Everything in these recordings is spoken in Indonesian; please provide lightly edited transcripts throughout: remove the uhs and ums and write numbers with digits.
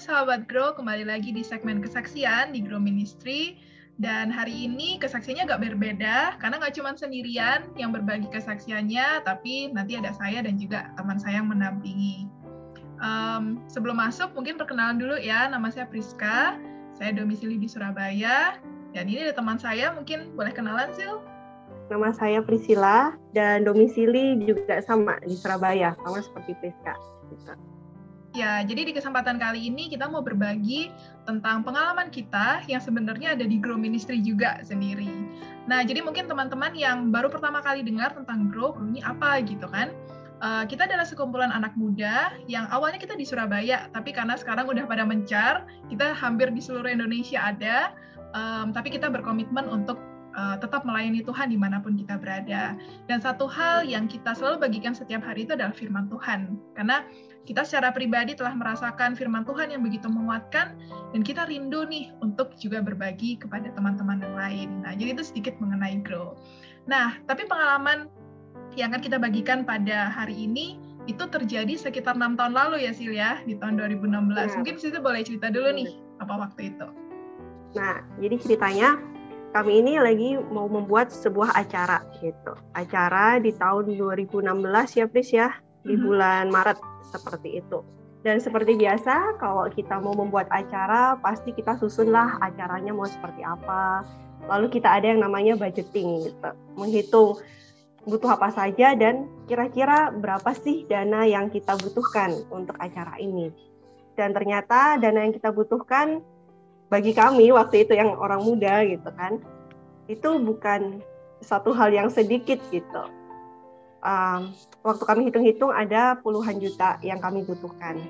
sahabat Grow, kembali lagi di segmen kesaksian di Grow Ministry. Dan hari ini kesaksiannya agak berbeda, karena nggak cuma sendirian yang berbagi kesaksiannya, tapi nanti ada saya dan juga teman saya yang mendampingi. Sebelum masuk, mungkin perkenalan dulu ya, nama saya Priska, saya domisili di Surabaya, dan ini ada teman saya, mungkin boleh kenalan, Sil? Nama saya Priscilla, dan domisili juga sama di Surabaya, sama seperti Priska. Ya, jadi di kesempatan kali ini kita mau berbagi tentang pengalaman kita yang sebenarnya ada di Grow Ministry juga sendiri. Nah, jadi mungkin teman-teman yang baru pertama kali dengar tentang Grow ini apa gitu kan. Kita adalah sekumpulan anak muda yang awalnya kita di Surabaya, tapi karena sekarang udah pada mencar, kita hampir di seluruh Indonesia ada, tapi kita berkomitmen untuk tetap melayani Tuhan dimanapun kita berada. Dan satu hal yang kita selalu bagikan setiap hari itu adalah firman Tuhan. Karena kita secara pribadi telah merasakan firman Tuhan yang begitu menguatkan, dan kita rindu nih untuk juga berbagi kepada teman-teman yang lain. Nah, jadi itu sedikit mengenai Grow. Nah, tapi pengalaman yang akan kita bagikan pada hari ini, itu terjadi sekitar 6 tahun lalu ya, Sil ya, di tahun 2016. Mungkin Sil boleh cerita dulu nih, apa waktu itu? Nah, jadi ceritanya, kami ini lagi mau membuat sebuah acara gitu. Acara di tahun 2016 ya, Pris ya, di bulan Maret seperti itu. Dan seperti biasa, kalau kita mau membuat acara, pasti kita susunlah acaranya mau seperti apa. Lalu kita ada yang namanya budgeting gitu, menghitung butuh apa saja dan kira-kira berapa sih dana yang kita butuhkan untuk acara ini. Dan ternyata dana yang kita butuhkan bagi kami waktu itu yang orang muda gitu kan, itu bukan satu hal yang sedikit gitu. Waktu kami hitung-hitung ada puluhan juta yang kami butuhkan.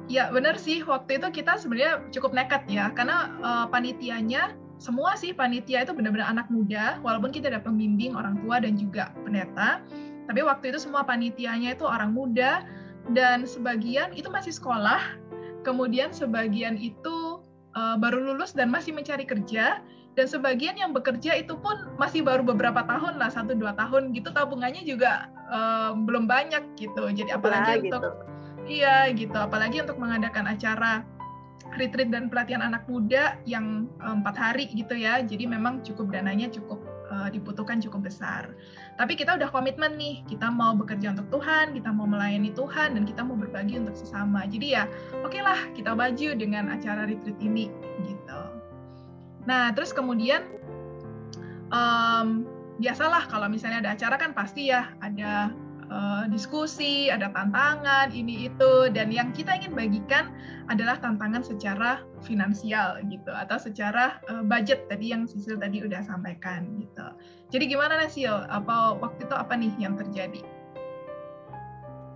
Ya benar sih, waktu itu kita sebenarnya cukup nekat ya, karena panitianya, semua sih panitia itu benar-benar anak muda, walaupun kita ada pembimbing, orang tua dan juga pendeta, tapi waktu itu semua panitianya itu orang muda, dan sebagian itu masih sekolah, kemudian sebagian itu baru lulus dan masih mencari kerja, dan sebagian yang bekerja itu pun masih baru beberapa tahun lah, 1-2 tahun gitu, tabungannya juga belum banyak gitu. Jadi apalagi untuk apalagi untuk mengadakan acara retreat dan pelatihan anak muda yang 4 hari gitu ya. Jadi memang cukup dananya cukup dibutuhkan cukup besar. Tapi kita udah komitmen nih, kita mau bekerja untuk Tuhan, kita mau melayani Tuhan, dan kita mau berbagi untuk sesama. Jadi ya oke lah, kita maju dengan acara retreat ini gitu. Nah, terus kemudian biasalah kalau misalnya ada acara kan pasti ya ada diskusi, ada tantangan, ini itu, dan yang kita ingin bagikan adalah tantangan secara finansial gitu, atau secara budget tadi yang Sisil tadi udah sampaikan gitu. Jadi gimana nih Sil? Apa waktu itu apa nih yang terjadi?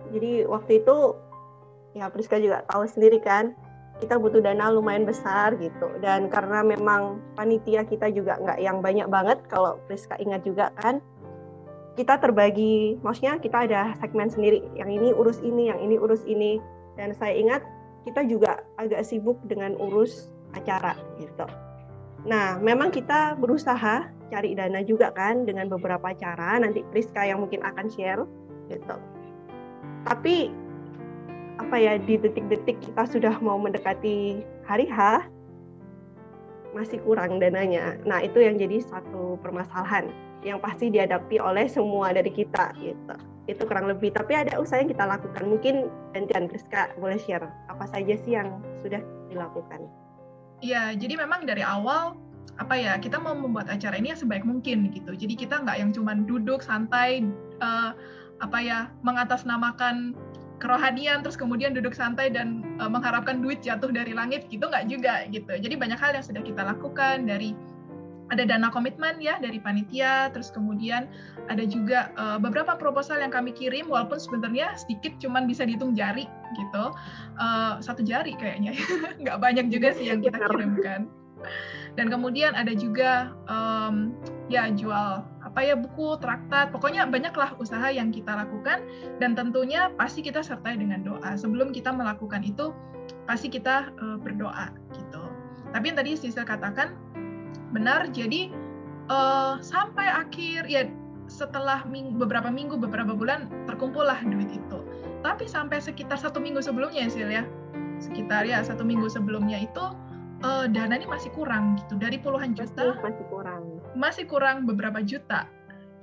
Jadi waktu itu ya Priska juga tahu sendiri kan, kita butuh dana lumayan besar gitu, dan karena memang panitia kita juga nggak yang banyak banget, kalau Priska ingat juga kan, kita terbagi, maksudnya kita ada segmen sendiri, yang ini urus ini, yang ini urus ini, dan saya ingat kita juga agak sibuk dengan urus acara gitu. Nah, memang kita berusaha cari dana juga kan dengan beberapa cara, nanti Priska yang mungkin akan share gitu. Tapi apa ya, di detik-detik kita sudah mau mendekati hari H, masih kurang dananya. Nah, itu yang jadi satu permasalahan yang pasti dihadapi oleh semua dari kita gitu. Itu kurang lebih, tapi ada usaha yang kita lakukan. Mungkin gantian Priska boleh share apa saja sih yang sudah dilakukan. Iya, jadi memang dari awal kita mau membuat acara ini yang sebaik mungkin gitu. Jadi kita nggak yang cuma duduk santai mengatasnamakan kerohanian terus kemudian duduk santai dan mengharapkan duit jatuh dari langit gitu, nggak juga gitu. Jadi banyak hal yang sudah kita lakukan, dari ada dana komitmen ya dari panitia, terus kemudian ada juga beberapa proposal yang kami kirim, walaupun sebenarnya sedikit, cuman bisa dihitung jari gitu, 1 jari kayaknya, nggak banyak juga sih yang kita kirimkan. Dan kemudian ada juga jual buku, traktat, pokoknya banyaklah usaha yang kita lakukan, dan tentunya pasti kita sertai dengan doa. Sebelum kita melakukan itu, pasti kita berdoa gitu. Tapi yang tadi Sisil katakan benar, jadi sampai akhir ya setelah beberapa minggu, beberapa bulan terkumpullah duit itu. Tapi sampai sekitar 1 minggu sebelumnya Sil ya, sekitar ya 1 minggu sebelumnya itu dana ini masih kurang gitu, dari puluhan juta masih kurang beberapa juta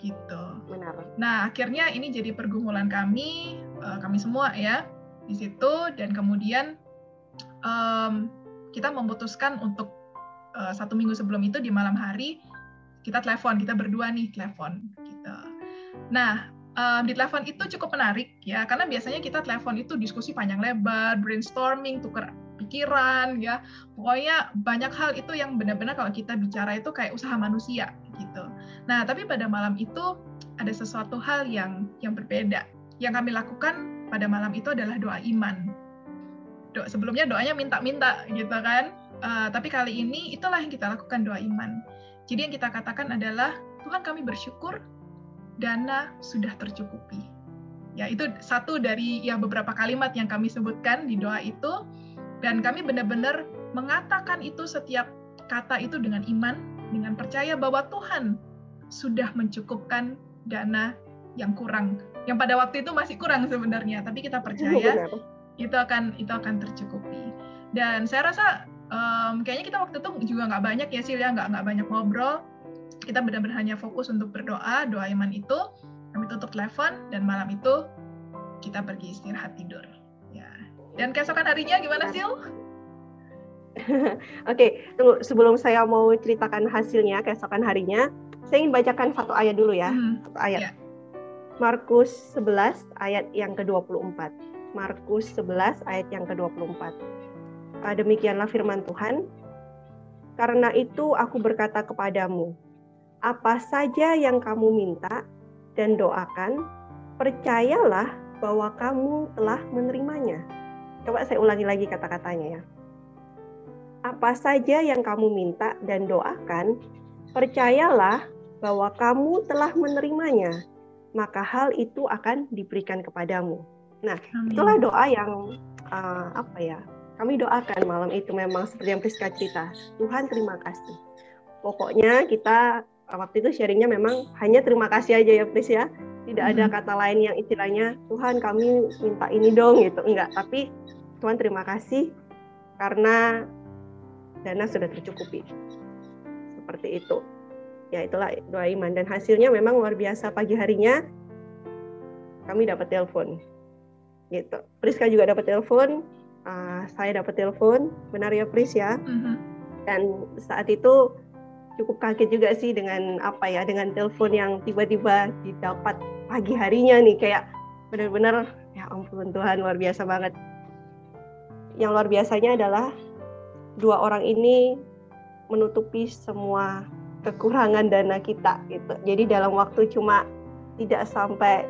gitu. Benar. Nah, akhirnya ini jadi pergumulan kami semua ya di situ, dan kemudian kita memutuskan untuk 1 minggu sebelum itu di malam hari kita berdua nih telepon gitu. Nah, di telepon itu cukup menarik ya, karena biasanya kita telepon itu diskusi panjang lebar, brainstorming, tukar pikiran ya, pokoknya banyak hal itu yang benar-benar kalau kita bicara itu kayak usaha manusia gitu. Nah, tapi pada malam itu ada sesuatu hal yang berbeda. Yang kami lakukan pada malam itu adalah doa iman. Sebelumnya doanya minta-minta gitu kan, tapi kali ini itulah yang kita lakukan, doa iman. Jadi yang kita katakan adalah, Tuhan, kami bersyukur dana sudah tercukupi. Ya, itu satu dari beberapa kalimat yang kami sebutkan di doa itu, dan kami benar-benar mengatakan itu, setiap kata itu dengan iman, dengan percaya bahwa Tuhan sudah mencukupkan dana yang kurang, yang pada waktu itu masih kurang sebenarnya, tapi kita percaya itu akan tercukupi. Dan saya rasa kayaknya kita waktu itu juga nggak banyak ya Sil, nggak banyak ngobrol. Kita benar-benar hanya fokus untuk berdoa, doa iman itu, kami tutup telepon, dan malam itu kita pergi istirahat tidur. Ya. Dan keesokan harinya gimana, Sil? Oke, tunggu, sebelum saya mau ceritakan hasilnya keesokan harinya, saya ingin bacakan satu ayat dulu ya. Satu ayat. Ya. Markus 11 ayat yang ke-24. Markus 11 ayat yang ke-24. Demikianlah firman Tuhan. Karena itu aku berkata kepadamu, apa saja yang kamu minta dan doakan, percayalah bahwa kamu telah menerimanya. Coba saya ulangi lagi kata-katanya ya. Apa saja yang kamu minta dan doakan, percayalah bahwa kamu telah menerimanya, maka hal itu akan diberikan kepadamu. Nah, itulah doa yang kami doakan malam itu, memang seperti yang Priska cerita. Tuhan, terima kasih. Pokoknya kita waktu itu sharingnya memang hanya terima kasih aja ya Pris ya. Tidak ada kata lain yang istilahnya Tuhan kami minta ini dong gitu. Enggak, tapi Tuhan terima kasih karena dana sudah tercukupi. Seperti itu. Ya itulah doa iman, dan hasilnya memang luar biasa. Pagi harinya kami dapat telepon. Gitu. Priska juga dapat telepon, saya dapat telepon, benar ya Pris ya. Dan saat itu cukup kaget juga sih dengan dengan telepon yang tiba-tiba didapat pagi harinya nih, kayak benar-benar ya ampun Tuhan, luar biasa banget. Yang luar biasanya adalah dua orang ini menutupi semua kekurangan dana kita gitu. Jadi dalam waktu cuma tidak sampai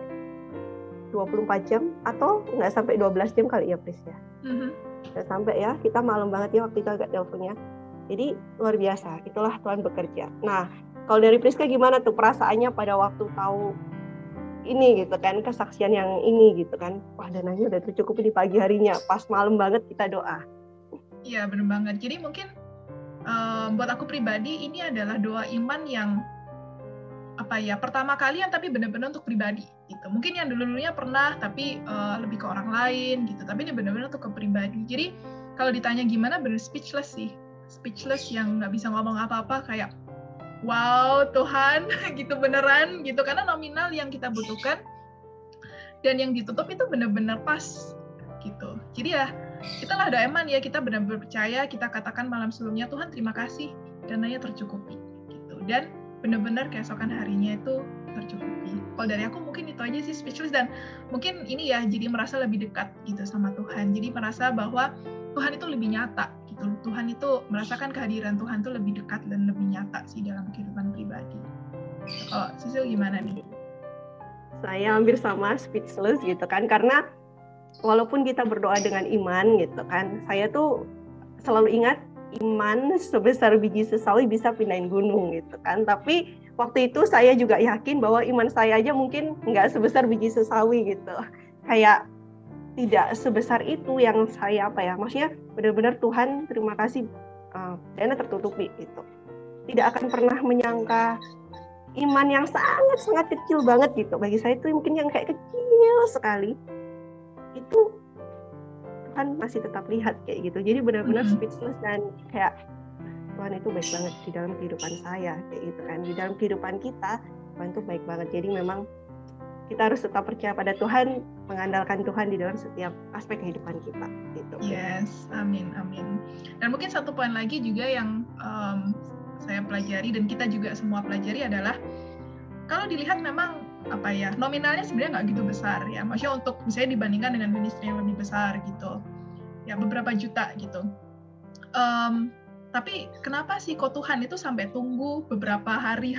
24 jam atau nggak sampai 12 jam kali ya Pris ya. Nggak sampai ya, kita malam banget ya waktu itu agak teleponnya. Jadi luar biasa, itulah Tuhan bekerja. Nah, kalau dari Priska gimana tuh perasaannya pada waktu tahu ini gitu kan, kesaksian yang ini gitu kan, wah dananya udah tercukupi di pagi harinya, pas malam banget kita doa. Iya benar banget. Jadi mungkin buat aku pribadi ini adalah doa iman yang pertama kali yang tapi benar-benar untuk pribadi gitu. Mungkin yang dulu-dulunya pernah tapi lebih ke orang lain gitu. Tapi ini benar-benar untuk ke pribadi. Jadi kalau ditanya gimana, benar speechless sih. Speechless yang nggak bisa ngomong apa-apa, kayak wow Tuhan gitu beneran gitu, karena nominal yang kita butuhkan dan yang ditutup itu benar-benar pas gitu. Jadi ya itulah doa iman ya, kita benar-benar percaya, kita katakan malam sebelumnya, Tuhan terima kasih dananya tercukupi gitu, dan benar-benar keesokan harinya itu tercukupi. Kalau dari aku mungkin itu aja sih, speechless, dan mungkin ini ya jadi merasa lebih dekat gitu sama Tuhan, jadi merasa bahwa Tuhan itu lebih nyata gitu. Tuhan itu merasakan kehadiran Tuhan itu lebih dekat dan lebih nyata sih dalam kehidupan pribadi. Kalau Sisil gimana nih? Saya hampir sama, speechless gitu kan, karena walaupun kita berdoa dengan iman gitu kan, saya tuh selalu ingat iman sebesar biji sesawi bisa pindahin gunung gitu kan. Tapi waktu itu saya juga yakin bahwa iman saya aja mungkin nggak sebesar biji sesawi gitu. Kayak tidak sebesar itu yang saya maksudnya benar-benar Tuhan terima kasih dana tertutupi gitu. Tidak akan pernah menyangka iman yang sangat-sangat kecil banget gitu. Bagi saya itu mungkin yang kayak kecil sekali. Itu Tuhan masih tetap lihat kayak gitu. Jadi benar-benar speechless dan kayak Tuhan itu baik banget di dalam kehidupan saya kayak gitu kan. Di dalam kehidupan kita Tuhan itu baik banget. Jadi memang kita harus tetap percaya pada Tuhan, mengandalkan Tuhan di dalam setiap aspek kehidupan kita gitu. Yes, amin. Dan mungkin satu poin lagi juga yang saya pelajari dan kita juga semua pelajari adalah kalau dilihat memang nominalnya sebenarnya nggak gitu besar ya, maksudnya untuk misalnya dibandingkan dengan ministry yang lebih besar gitu ya, beberapa juta gitu. Tapi kenapa sih kok Tuhan itu sampai tunggu beberapa hari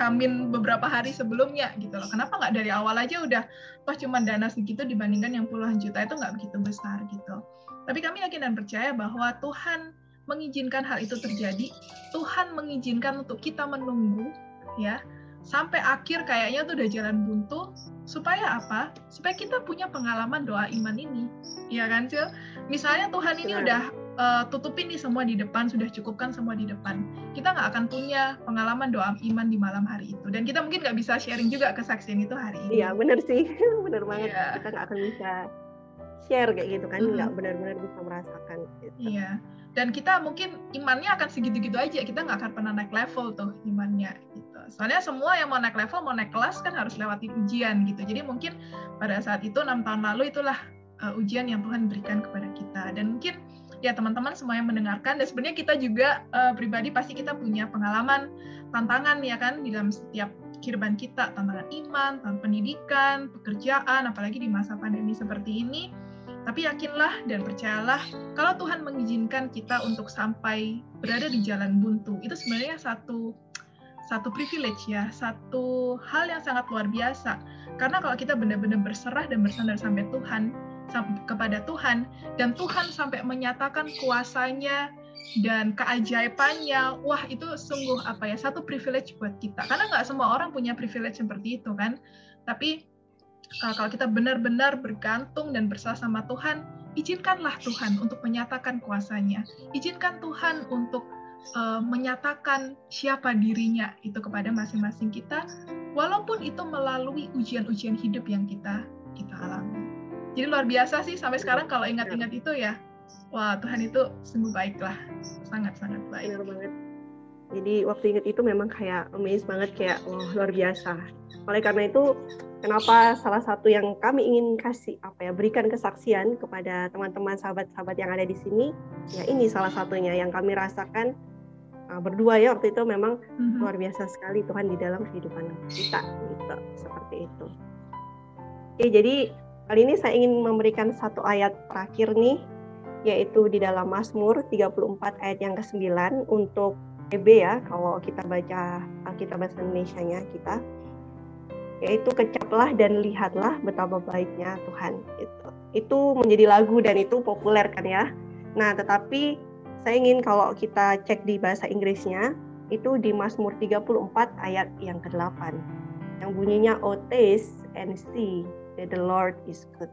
sebelumnya gitu loh? Kenapa nggak dari awal aja udah cuma dana segitu dibandingkan yang puluhan juta itu nggak begitu besar gitu. Tapi kami yakin dan percaya bahwa Tuhan mengizinkan hal itu terjadi. Tuhan mengizinkan untuk kita menunggu ya sampai akhir kayaknya tuh udah jalan buntu, supaya apa? Supaya kita punya pengalaman doa iman ini, ya kan Cil? Misalnya Tuhan ini udah tutupin nih semua di depan, sudah cukupkan semua di depan, kita nggak akan punya pengalaman doa iman di malam hari itu, dan kita mungkin nggak bisa sharing juga kesaksian itu hari ini. Iya benar sih, benar banget. Kita nggak akan bisa share kayak gitu kan, nggak benar-benar bisa merasakan gitu. Iya, dan kita mungkin imannya akan segitu-gitu aja, kita nggak akan pernah naik level tuh imannya gitu. Soalnya semua yang mau naik level, mau naik kelas kan harus lewatin ujian gitu. Jadi mungkin pada saat itu 6 tahun lalu itulah ujian yang Tuhan berikan kepada kita. Dan mungkin ya teman-teman semua yang mendengarkan, dan sebenarnya kita juga pribadi pasti kita punya pengalaman, tantangan ya kan di dalam setiap kehidupan kita, tantangan iman, tantangan pendidikan, pekerjaan, apalagi di masa pandemi seperti ini. Tapi yakinlah dan percayalah, kalau Tuhan mengizinkan kita untuk sampai berada di jalan buntu, itu sebenarnya satu privilege ya, satu hal yang sangat luar biasa. Karena kalau kita benar-benar berserah dan bersandar kepada Tuhan, dan Tuhan sampai menyatakan kuasanya dan keajaibannya, wah itu sungguh satu privilege buat kita. Karena nggak semua orang punya privilege seperti itu kan. Tapi kalau kita benar-benar bergantung dan berserah sama Tuhan, izinkanlah Tuhan untuk menyatakan kuasanya. Izinkan Tuhan untuk menyatakan siapa dirinya itu kepada masing-masing kita, walaupun itu melalui ujian-ujian hidup yang kita alami. Jadi luar biasa sih sampai sekarang kalau ingat-ingat itu ya, wah Tuhan itu sungguh baiklah, sangat-sangat baik. Benar banget. Jadi waktu ingat itu memang kayak amazed banget, kayak wah luar biasa. Oleh karena itu, kenapa salah satu yang kami ingin berikan kesaksian kepada teman-teman sahabat-sahabat yang ada di sini, ya ini salah satunya yang kami rasakan berdua ya waktu itu memang luar biasa sekali Tuhan di dalam kehidupan kita gitu, seperti itu. Oke, jadi kali ini saya ingin memberikan satu ayat terakhir nih, yaitu di dalam Mazmur 34 ayat yang ke-9 untuk EB ya, kalau kita baca Alkitab bahasa Indonesianya kita, yaitu kecaplah dan lihatlah betapa baiknya Tuhan. Itu menjadi lagu dan itu populer kan ya. Nah, tetapi saya ingin kalau kita cek di bahasa Inggrisnya, itu di Mazmur 34 ayat yang ke-8, yang bunyinya, "Oh taste and see that the Lord is good."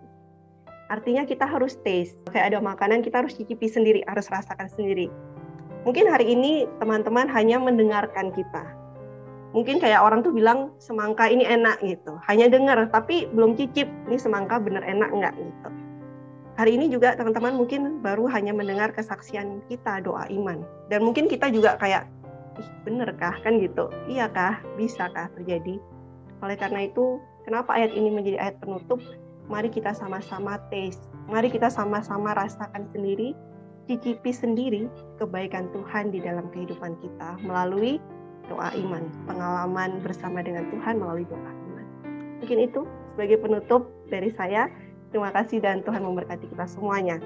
Artinya kita harus taste, kayak ada makanan kita harus cicipi sendiri, harus rasakan sendiri. Mungkin hari ini teman-teman hanya mendengarkan kita. Mungkin kayak orang tuh bilang semangka ini enak gitu, hanya dengar tapi belum cicip, ini semangka bener enak enggak gitu. Hari ini juga teman-teman mungkin baru hanya mendengar kesaksian kita, doa iman. Dan mungkin kita juga kayak, bener kah kan gitu, iya kah, bisa kah terjadi. Oleh karena itu, kenapa ayat ini menjadi ayat penutup? Mari kita sama-sama taste, mari kita sama-sama rasakan sendiri, cicipi sendiri kebaikan Tuhan di dalam kehidupan kita melalui doa iman, pengalaman bersama dengan Tuhan melalui doa iman. Mungkin itu sebagai penutup dari saya. Terima kasih dan Tuhan memberkati kita semuanya.